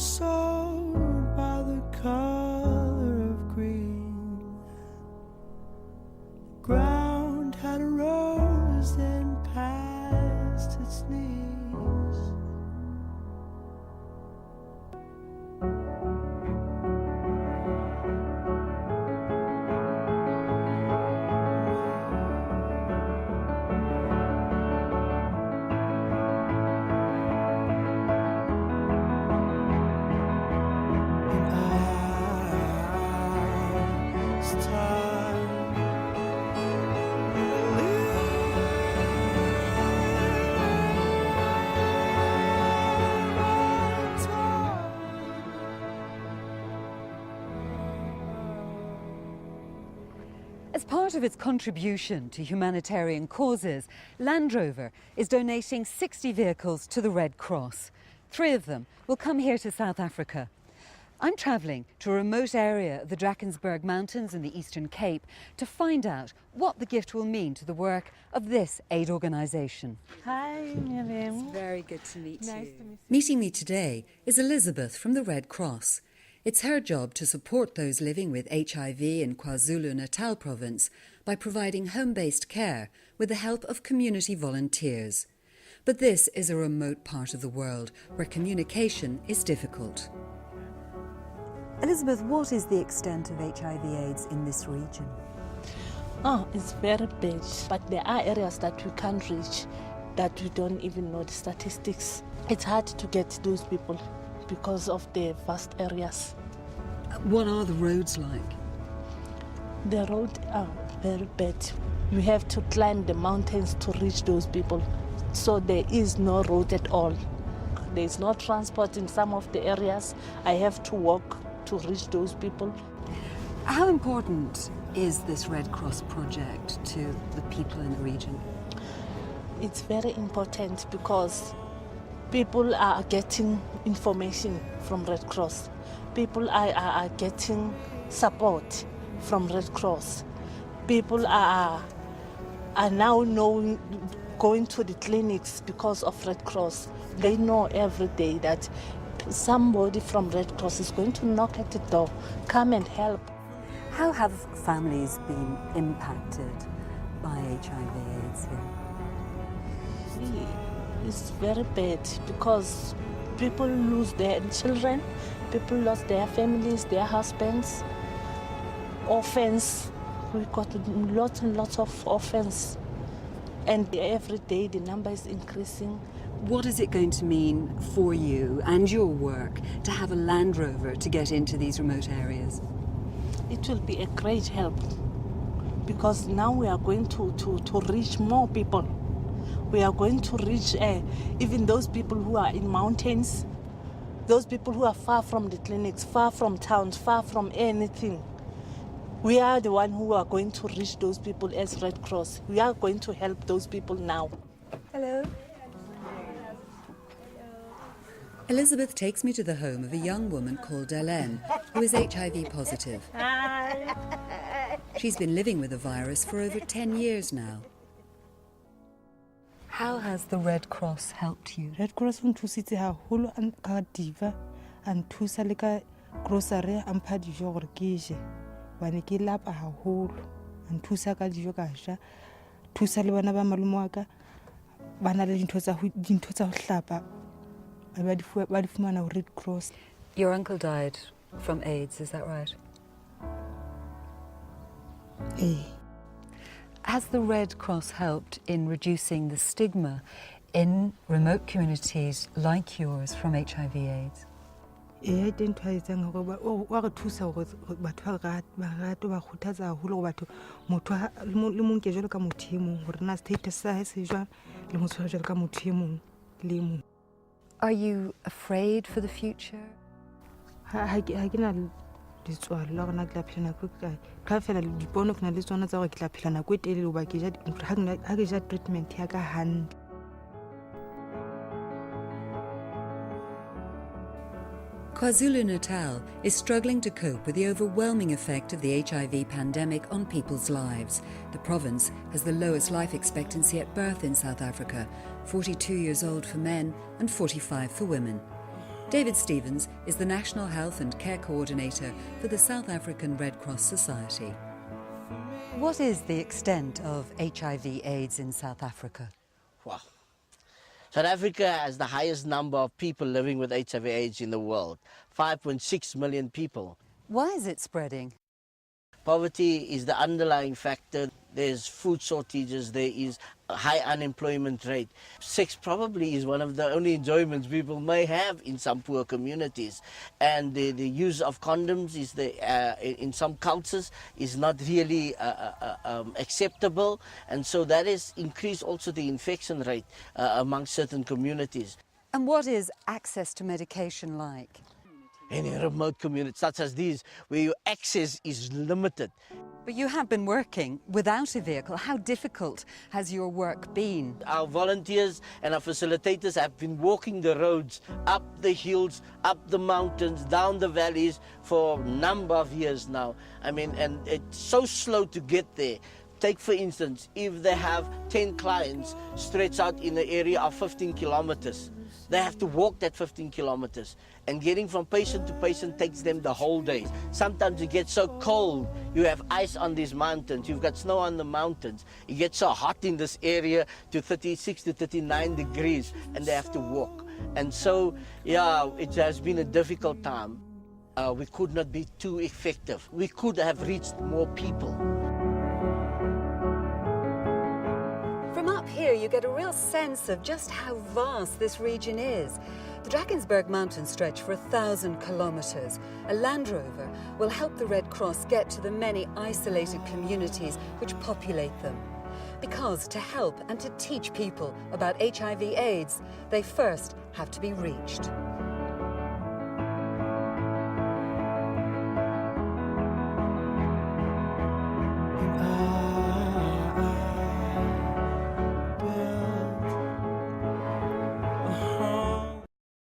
sold by the color of green. The ground had a rose then past its knees. As part of its contribution to humanitarian causes, Land Rover is donating 60 vehicles to the Red Cross. 3 of them will come here to South Africa. I'm travelling to a remote area of the Drakensberg Mountains in the Eastern Cape to find out what the gift will mean to the work of this aid organisation. Hi, Miriam. It's very good to meet you. Nice to meet you. Meeting me today is Elizabeth from the Red Cross. It's her job to support those living with HIV in KwaZulu-Natal province by providing home-based care with the help of community volunteers. But this is a remote part of the world where communication is difficult. Elizabeth, what is the extent of HIV/AIDS in this region? Oh, it's very big, but there are areas that we can't reach, that we don't even know the statistics. It's hard to get those people because of the vast areas. What are the roads like? The roads are very bad. We have to climb the mountains to reach those people. So there is no road at all. There is no transport in some of the areas. I have to walk to reach those people. How important is this Red Cross project to the people in the region? It's very important because people are getting information from Red Cross. People are getting support from Red Cross. People are now knowing, going to the clinics because of Red Cross. They know every day that somebody from Red Cross is going to knock at the door, come and help. How have families been impacted by HIV/AIDS here? It's very bad because people lose their children, people lost their families, their husbands, orphans. We got lots and lots of orphans, and every day the number is increasing. What is it going to mean for you and your work to have a Land Rover to get into these remote areas? It will be a great help because now we are going to reach more people. We are going to reach even those people who are in mountains, those people who are far from the clinics, far from towns, far from anything. We are the one who are going to reach those people as Red Cross. We are going to help those people now. Hello. Elizabeth takes me to the home of a young woman called Hélène, who is HIV positive. Hi. She's been living with the virus for over 10 years now. How has the Red Cross helped you? Red Cross nthusitse haholo ka diva a nthusa le ka grocery a mpha dijo gore ke je bane ke lapa haholo a nthusa ka dijo ka ja thusa le bana ba malome wa ka bana le dintho tsa ho hlapa ba di fumana Red Cross. Your uncle died from AIDS, is that right? Has the Red Cross helped in reducing the stigma in remote communities like yours from HIV/AIDS? I didn't try to wa re thusa gore batho ba rata ba khuthatsa haholo gore batho motho le monke jalo ka motho e mong gore na status sa hae se jwang le motho jalo ka motho e mong le mong. Are you afraid for the future? Ha ke na ditswalo la gona ke tla phela nako kae ka fela dipono ke na le tsona tsa gore ke tla phela nako e telele o ba ke ja ha ke ja treatment ya ka hand. KwaZulu-Natal is struggling to cope with the overwhelming effect of the HIV pandemic on people's lives. The province has the lowest life expectancy at birth in South Africa, 42 years old for men and 45 for women. David Stevens is the National Health and Care Coordinator for the South African Red Cross Society. What is the extent of HIV/AIDS in South Africa? Wow. South Africa has the highest number of people living with HIV/AIDS in the world, 5.6 million people. Why is it spreading? Poverty is the underlying factor. There's food shortages, there is a high unemployment rate. Sex probably is one of the only enjoyments people may have in some poor communities. And the use of condoms is in some cultures is not really acceptable. And so that has increased also the infection rate among certain communities. And what is access to medication like? In a remote community such as these, where your access is limited. But you have been working without a vehicle. How difficult has your work been? Our volunteers and our facilitators have been walking the roads, up the hills, up the mountains, down the valleys for a number of years now. I mean, and it's so slow to get there. Take, for instance, if they have 10 clients stretched out in the area of 15 kilometers, they have to walk that 15 kilometers. And getting from patient to patient takes them the whole day. Sometimes it gets so cold, you have ice on these mountains, you've got snow on the mountains. It gets so hot in this area to 36 to 39 degrees, and they have to walk. And so, yeah, it has been a difficult time. We could not be too effective. We could have reached more people. From up here, you get a real sense of just how vast this region is. The Drakensberg Mountains stretch for 1,000 kilometres. A Land Rover will help the Red Cross get to the many isolated communities which populate them. Because to help and to teach people about HIV/AIDS, they first have to be reached. I